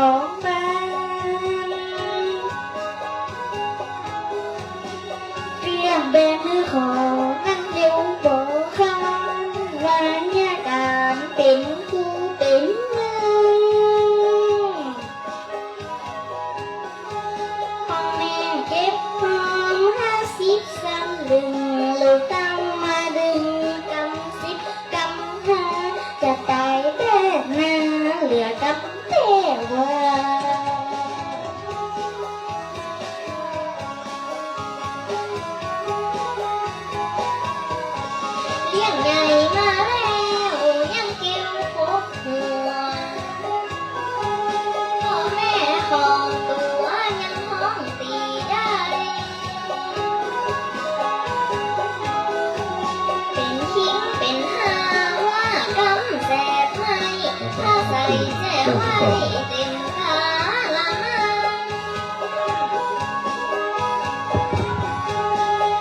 ของบ้านเรียงแบมือของนั่งเร็วบอกข้างว่าเนี่ยการเป็นผู้เป็นเมืองพ่อแม่เก็บหอม50 สลึงลูกตั้งมาดึงกำ10กำ5จะตายแบบหน้าเหลือกับแต่ว่าเลี้ยงใหญ่มาแล้วยังเกี่ยวพกหัวพ่อแม่ของตัวยังห้องตีได้เป็นคิงเป็นหาว่ากำแสบให้ถ้าใส่แจวไว้เต็มขาละมัง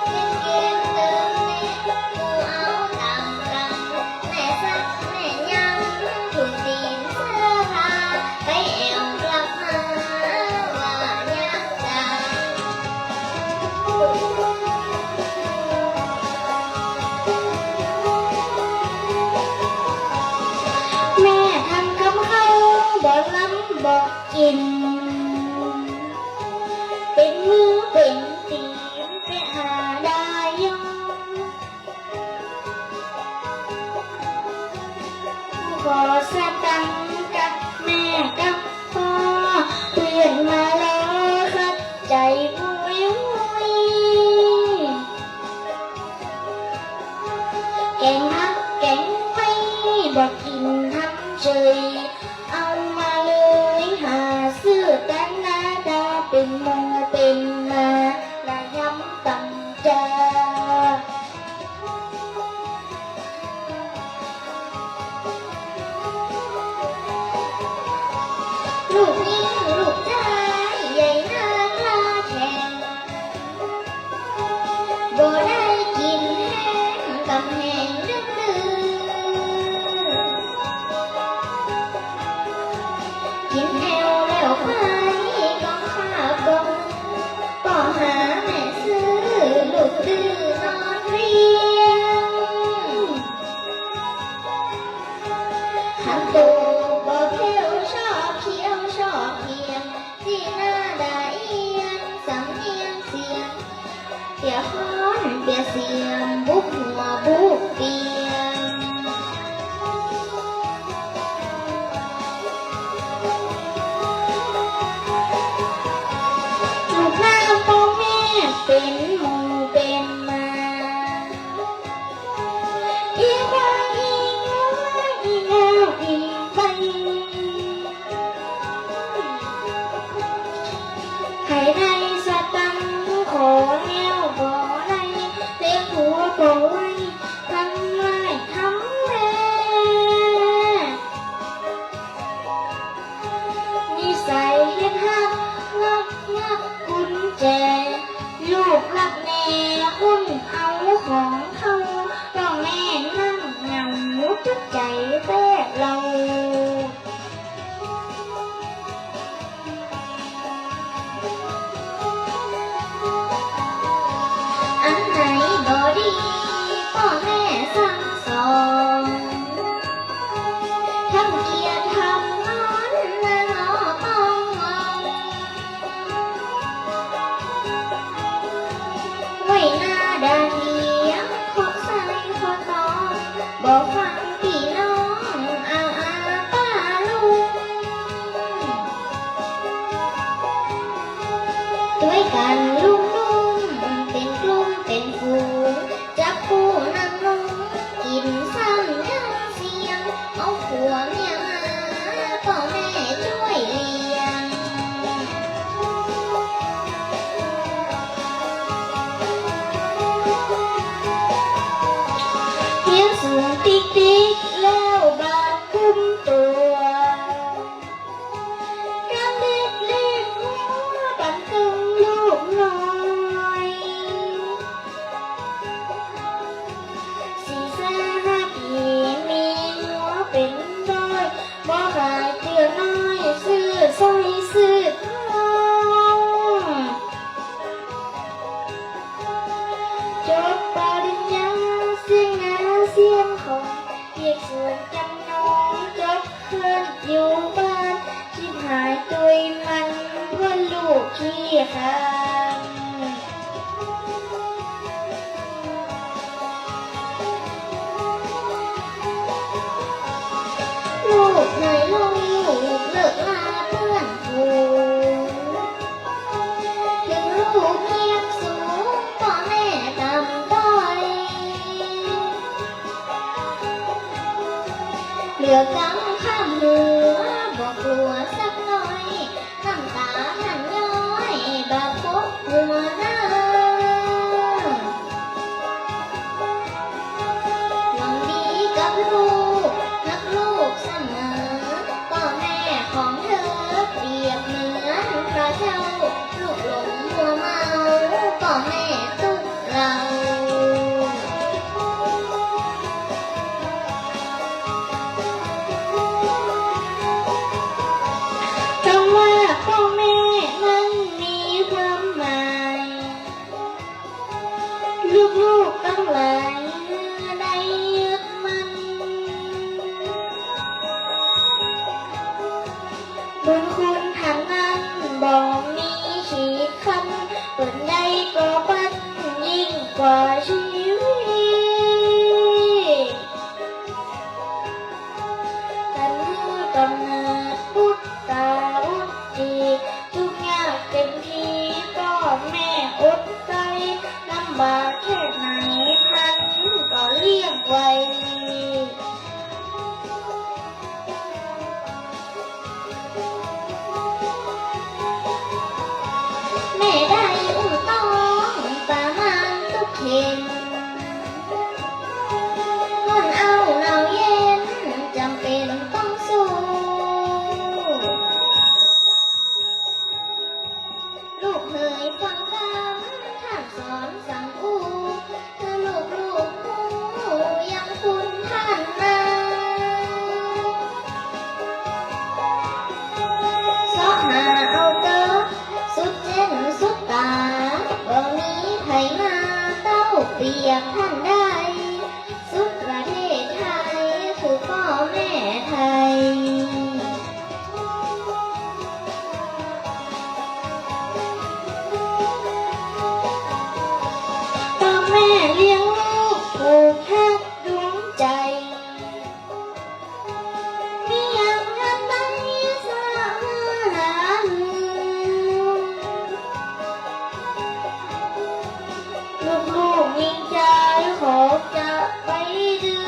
เล่นเกมเติมเน็ตกูเอาตังกันแม่ซักแม่ยังถูกตีนเสื้อผ้าไปแอวกลับมาว่าอยากจะแม่ทำกับข้าวบอกล้ำบอกกินเป็นมือเป็นตีนไปหาได้ยงขอสตังค์กับแม่กับพ่อเพื่อนมาล้อขัดใจวุ้ยวุ้ยแกงพักแกงไม่บอกกินทำเฉยเอามาเลยหาซื้อกันหน้าตาเป็นโมเป็นมาและย้ำตั้งใจลูกยิงลูกชายใหญ่หน้าคลาแข่งบ่ได้กินแห้งกับแห้งดื้อกินแอวแล้วไปก็ข้าบ่ป่อหาแม่ซื้อลูกดื้อนอนเรียงหันตูบ่เที่ยวชอบเคี้ยวชอบเพียงที่หน้าได้เอียนสำเนียงเสียงเปียฮ้อนเปียเสียงบุกหัวบุกเตียงลูกน้ำพ่อแม่เป็นหมู่เป็นมาอีควายอีงัวอีแงวอีใบให้ได้สตังค์ขอแล้วบ่ได้เต็มหัวบ่ไว้ทำไรทำแม่นิสัยเฮ็ดฮักงักงักกุญแจลูกรักแน่อุ้มเอาของเขาต้องแม่นั่งเหงาจุดใจแตกเราอันไหนบ่ดีพ่อแม่สั่งสอนทำเกียรติทำงอนและล้อต้องงอนไว้หน้าด่านเลี้ยงขอใส่ขอตอบบอกฟังพี่น้องเอา รียกส่วนจำนองจบเพื่อนอยู่บ้านชิบหายตุยมันเพื่อนลูกขี้ข้างลูกเหนื่อยลูกเลิกลาเพื่อนฝูงถึงลูกเรียกสูงพ่อแม่ต่ำต้อยเหลือกำข้ามหัวบอกกลัวสักหน่อยน้ำตาหันย้อยบาดพบหัวหน้าหวังดีกับลูกรักลูกเสมอพ่อแม่ของเธอเปรียบเหมือนพระเจ้าลูกหลงมัวเมาพ่อแม่ทุกเราคำว่าพ่อแม่นั้นมีความหมายลูกๆต้องหลายได้ยึดมันบุญคุณทางนั้นบอกมีขีดคำเปิดได้ก็ปันยิ่งกว่าชีวิตแต่เมื่อกำเนิดพุทธาวุฒิทุกยากเต็มทีพ่อแม่อดใจลำบากแค่ไหนพันก็เลี้ยงไว้แม่ได้อุ้มต้องประมาณทุกเข็นนอนเอาหนาวเย็นจำเป็นต้องสู้ลูกเคยฟังคำท่านสอนสั่งอู้ถ้าลูกผู้ยังคุณท่านนาสอหาเอาเตอสุดเจนสุดตาบ่มีไผมาเต้าเปรียบท่านได้สุดประเทศไทยคือพ่อแม่ไทยพ่อแม่เลี้ยงลูกผูกพักดวงใจมีอย่างนั้นไหมสาหาลูกยิ่งใจขอจะไปดื้อ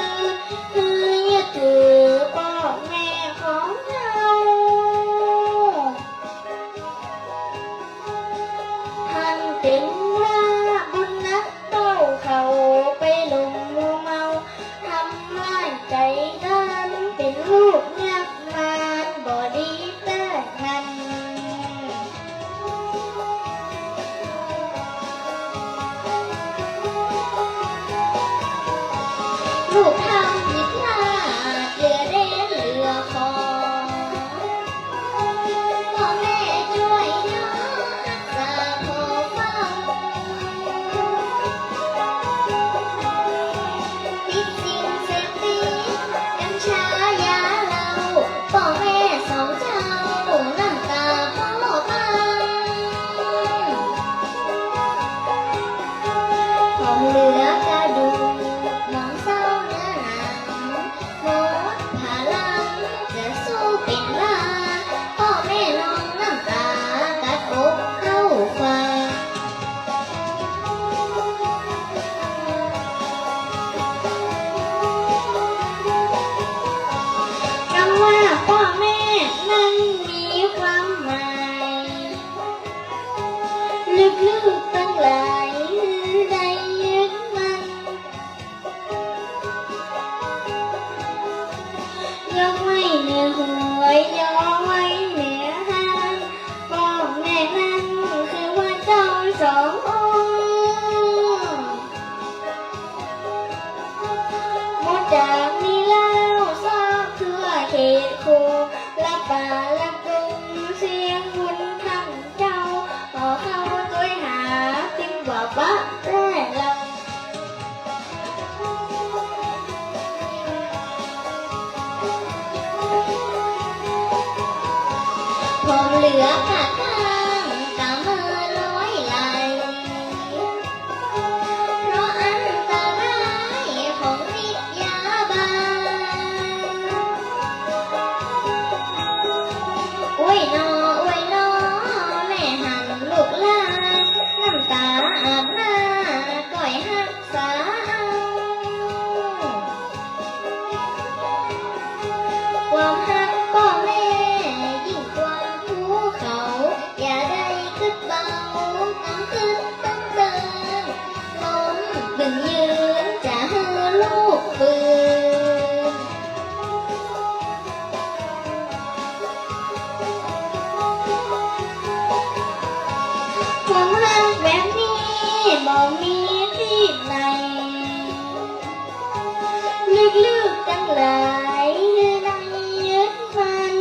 คือยึดถือพ่อแม่ของเราท่านเป็นว่าบุญนักเต้าเขาไปลงมัวเมาทำร้ายใจกันเป็นลูกยักมานบ่ดีแต่กัน ลูกทำผิดพลาดเหลือเล่นเหลือคอพ่อแม่ช่วยน้องรักษาขอเฝ้าติดสิ่งเสพติดกัญชายาเหล้าพ่อแม่สองเจ้าน้ำตาพ่อพังของเหลือกระดูกมองเศร้าเนื้อหนังหมดพลังจะสู้เป็นบ้าพ่อแม่น้องน้ำตากัดอกเข้าฟังคำว่าพ่อแม่นั้นมีความหมายลึกๆตั้งหลายได้ยึดมันยกไว้เหนือหัวยอไว้เหนือหางพ่อแม่นั้นคือว่าเจ้าสององค์หมดจากนี้แล้วซอกเพื่อเหตุคู่ละป่าละกรุงเสียงบุญคำเจ้าขอเข้าตัวหาติ้งว่าบะแร่เรา ลือขาดข้างกะมือลอยไหลเพราะอันตรายของฤทธิ์ยาบ้าอวยนอแม่หันลูกหลานน้ำตาอาบหน้าก่อยหักษาความหักพ่อแม่ยิ่งกว่าภูเขาอย่าได้คิดเบาต้องคิดต้องเดินล้มดึงยืนจะให้ลูกฟื้นความรักแบบนี้บ่มีที่ไหนลึกๆตั้งหลายในยึดมัน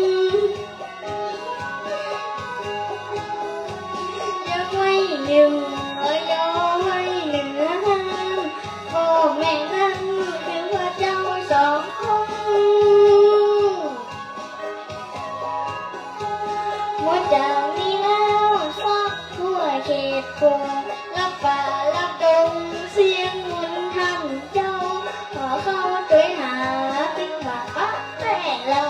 ยังไว้หนึ่งยอไว้เหนือห้ามพ่อแม่นั้นคือพระเจ้าสองคนหมดจากนี้แล้วซักทั่วเขตกรุงรับป่ารับดงเสียงมนต์ท่านเจ้าขอเข้าช่วยหาเป็นบาปะแต่เรา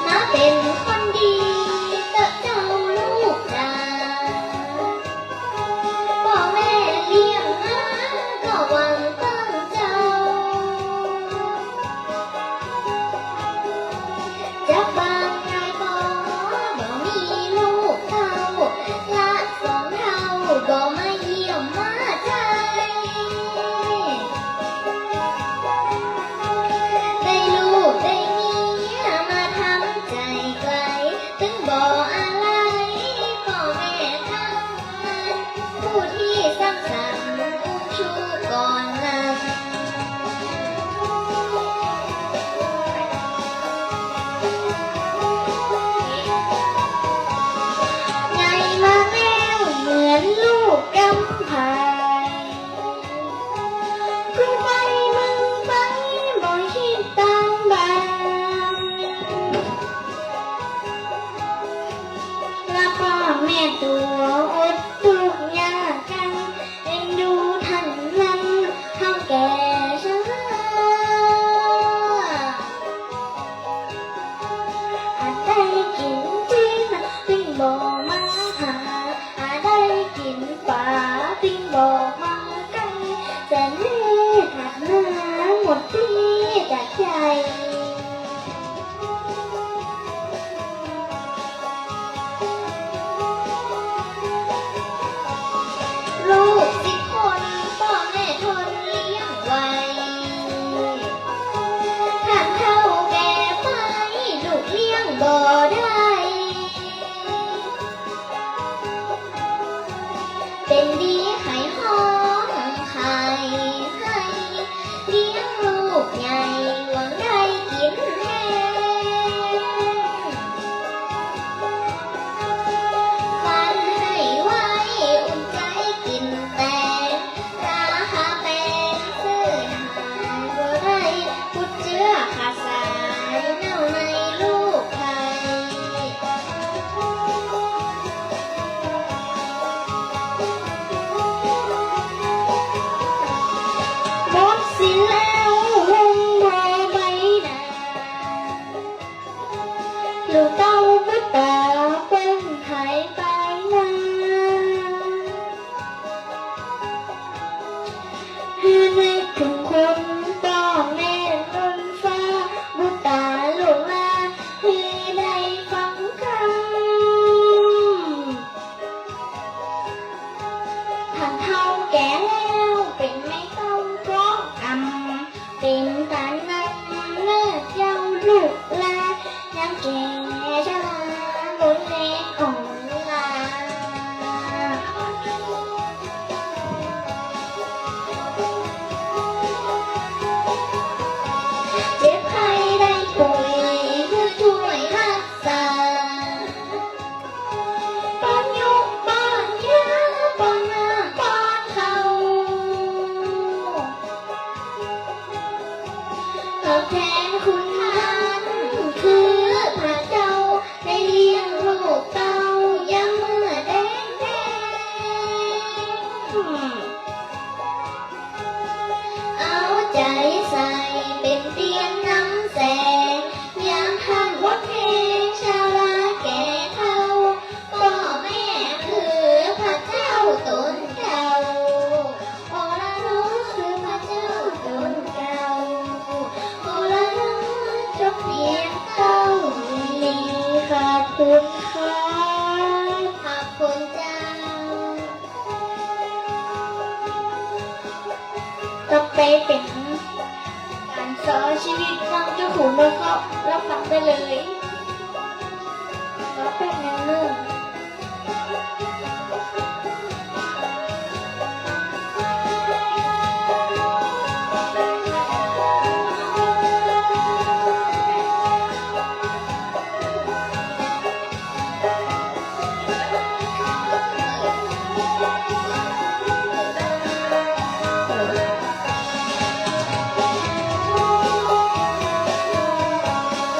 น้าเป็นคนดีเต้อเจ้าลูกจ๋าพ่อแม่เลี้ยงมาก็หวังตั้งเจ้าจับบางนายบ่มีลูกเท่าละสองเท่าก็มาเยี่ยมมาใจได้ลูกได้เมียมาทำใจไกลถึงบ่อะไรพ่อแม่ทั้งนั้นผู้ที่สร้างสรรค์อุ้มชูก่อนนั้นไงมาแล้วเหมือนลูกกำพร้าพึ่งไปมึงไปบ่คิดตามบ้างและพ่อแม่ตัวอดทุกข์ยากกันเอ็นดูท่านนั้นเท่าแก่ช้าอาจได้กินจิ้นถึงบ่มาหาอาจได้กินปลาถึงบ่มาไกลแต่แม่ถัดมาหมดที่จากใจลูก10 คนพ่อแม่ทนเลี้ยงไว้ท่านเท่าแก่ไปลูกเลี้ยงบ่ได้เป็นดีไข่ห้องไข่ให้เลี้ยงลูกใหญ่หวังได้กินแห้งฝันให้ไว้อุ่นใจกินแต่ราคาแพงซื้อหาบ่ได้พุดเชื้อขาดสายเน่าในลูกไข่ หมดสิ้นแล้ววงพอใบหน้าลูกเต้าก็ตาเปิ้งหายไปนานในถึงคนพ่อแม่บนฟ้าบุตาลูกลาที่ได้ฟังคำท่านเฒ่าแก่แล้วเป็นไม่ต้องร้องกำเป็นการนำเลิกเย้าลูกลายังแก่ชราบนแม่ของลาเจ็บใครได้ป่วยเพื่อช่วยรักษาป้อนยกป้อนยาป้อนน้ำป้อนข้าว เป็นการสอนชีวิตน้องเจ้าขุนมาเข้ารับฟังได้เลยก็เป็นแนวเรื่อง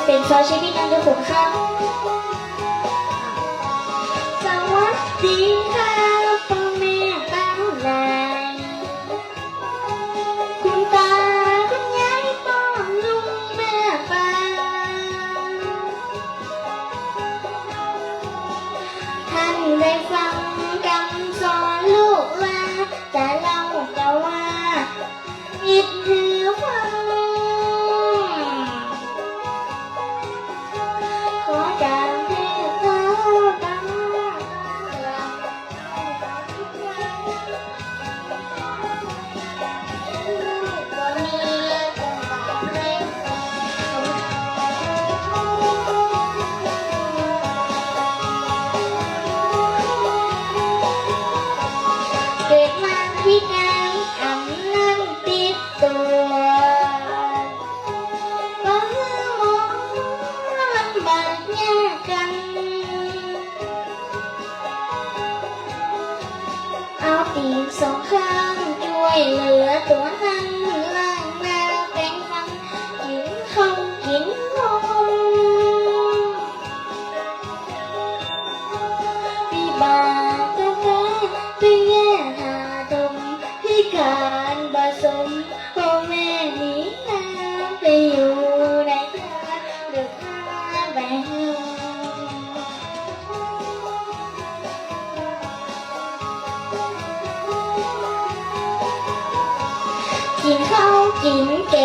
เป็นซอยชีวิตน้องเจ้าขุนค่ะสวัสดีค่ะพ่อแม่ตั้งหลายคุณตาคุณยายป้าลุงแม่ป้าท่านได้ฟังคำสอนลูกหลานแต่เราจะว่ายิดหูฟังขอจำให้เขาตั้งเกิดมาที่ไหนอำนาจติดตัวบ้าหมอลำบากยากกัน เอาปีกสองข้างช่วยเหลือตัวนั้นล่างหน้าแปลงฟันกินข้าวกินนมพี่บาก็แค่พี่แย่หาดมพี่การผสมพ่อแม่หนีน้ำไปอยู่ในทางเดือดร้อนแบงกินข้าวกินแก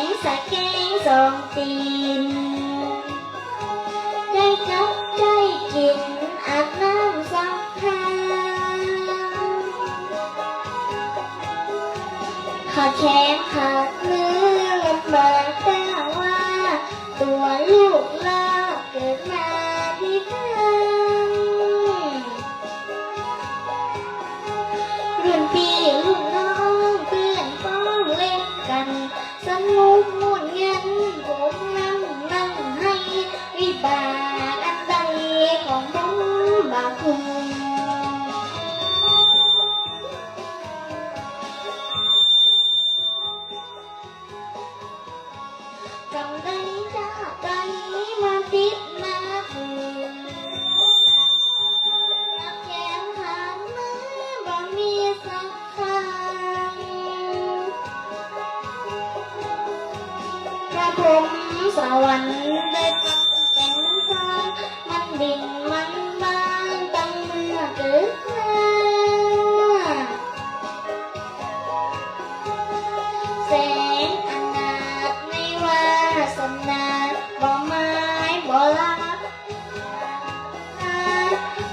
งใส่แกงสองตีนได้จับได้กินอาบน้ำซักผ้าขาดแขนขาดมือลำบากแต่ว่าตัวลูกลาเกิดมาพิการรุ่นพี่รุ่นน้องเพื่อนพ้องเล่นกันสนุกม่วนเงินผมนั่งให้วิบากอันใดของผมบาปคุณจำได้จะใจมาติดมาถึงนับแขนขาดมือบ่มีสักข้างพระพรหมสวรรค์ได้ฟังเสียงฟ้ามันดิ่งมันบานตั้งเมื่อเกิดมาแสงอนาถในวาสนาบ่ไม้บ่ลับ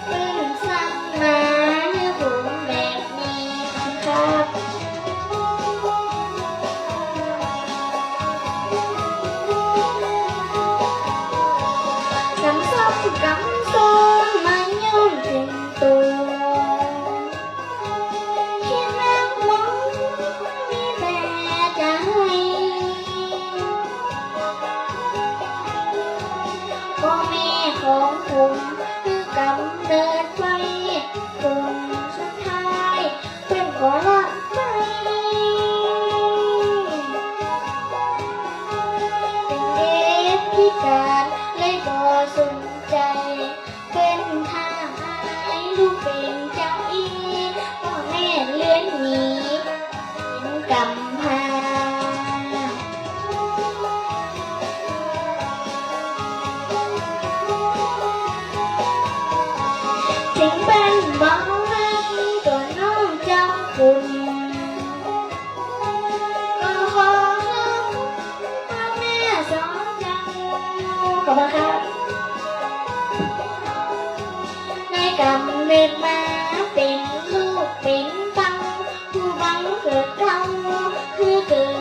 พึ่งสั่งมาเนื้อผมแบบนี้ครับ กำซ้ำกำซ้อนมาย้อนถึงตัวคิดนักมองมีแต่จะให้พ่อแม่ของผมคือกำเนิดไฟคนสุดท้ายเพื่อนขอรับไปเป็นเด็กพิการเลยบ่สนใจเป็นทหารลูกเป็นเจ้าอีพ่อแม่เลื่อนหนีเป็นกำพร้าถึงเป็นบ่รักตัวน้องเจ้าคุณก็ขอพ่อแม่สองเจ้าขอบคุณครับในกำเนิดมาเป็นลูกเป็นเต้าผู้บังเกิดเราคือเกิด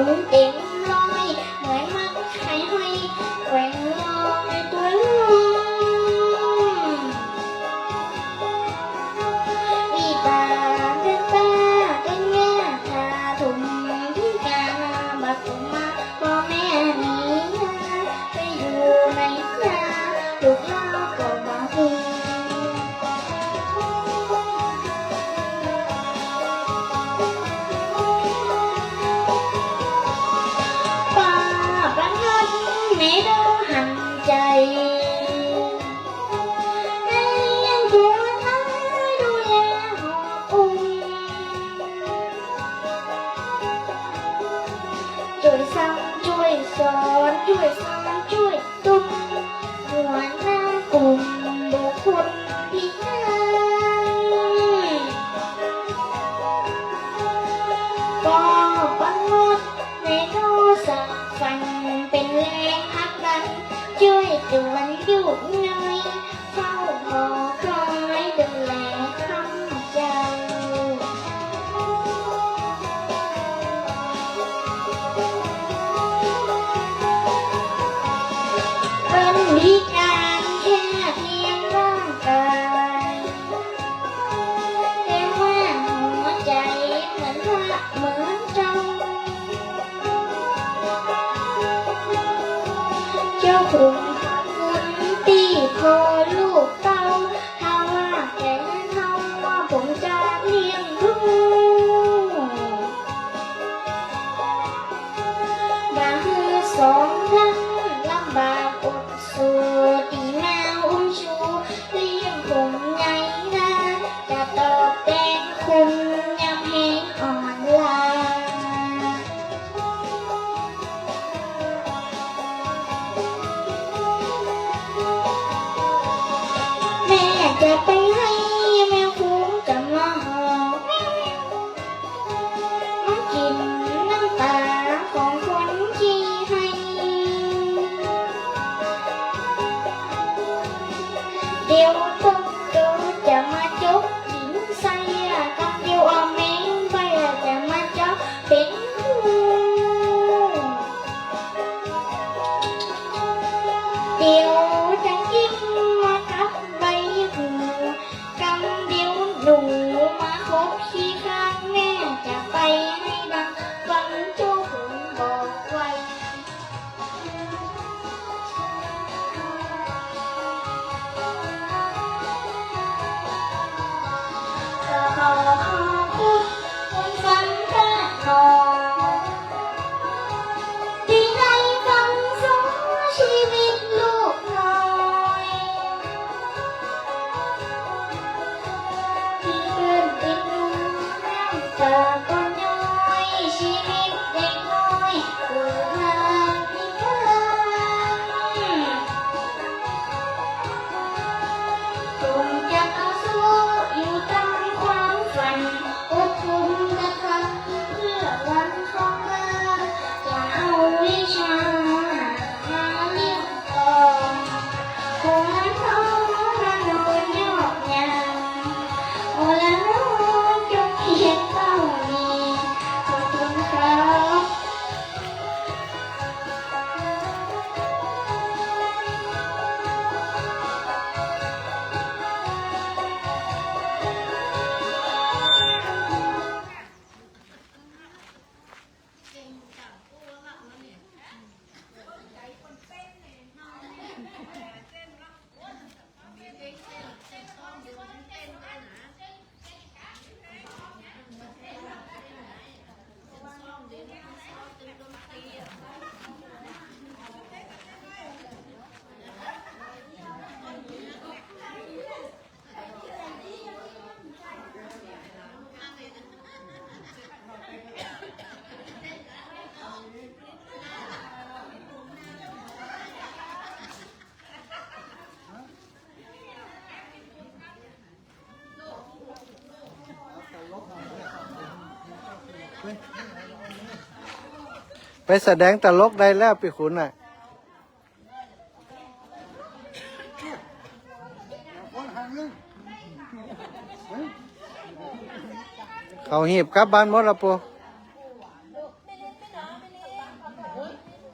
งเต็มลอยเหมือนมันไข่ห้อยแกว่งลอยตัวลมวีตาเป็นตาเป็นแง่ทาถุงพิการบัดผมมาพ่อแม่หนีไปอยู่ในนาลูกเล่าก็มาหูไม่รู้หันใจเลี้ยงหัวท้ายดูแลหอบอุ้มช่วยสั่งช่วยสอนช่วยสอนช่วยตุ้มหัวหน้ากลุ่มบุคคลพิการก็ปังงดในโทรศัพท์ฟังเป็นแรงพักดันช่วยจวนยุบหน่อยเฝ้าหอคอยดูแลคำเจ้าเป็นวิการแค่เพียงร่างกายแต่ว่าหัวใจเหมือนพระเหมือนเจ้าเจ้าคุณพระคุณตีพอลูกเต้าถ้าว่าแก่เท่าว่าผมจะเลี้ยงดูบาฮือสองท่านลำบากอดสู้ตีแมวอุ้มชูเลี้ยงผมไงนะจะตอบแทนคุณยามแห้งอ่อนลาแม่จะไปให้แมวคุ้มจะมาหอมมากินน้ำตาของคนที่ให้เดี๋ยวตุ๊กตูจะมาจกหินใส่กับเดี๋ยวเอาแมงไปจะมาจกเป็นหูเดี๋ยวจะกินมาทับใบหูกำเดี๋ยวหนูมาคบขี้ข้างแม่จะไปให้ดังฟังเจ้าคุณบอกไว้ขอขอบคุณคนฟังแค่ทองที่ให้ฟังสู้ชีวิตลูกน้อยที่เกินติดมือน้ำตาก็ย้อยชีวิตเด็กน้อยผู้พานพิการผมจะต่อสู้อยู่ตามความฝันอดทนจะทำเพื่อวันข้างหน้าจะเอาวิชามาเลี้ยงต่อคงท้องระโดดยอกยางโอละน้องจงเพียงเท่านี้ขอบคุณครับ ไปแสดงตลกได้แล้วพี่ขุนน่ะเขาหีบกลับบ้านหมดแล้วปู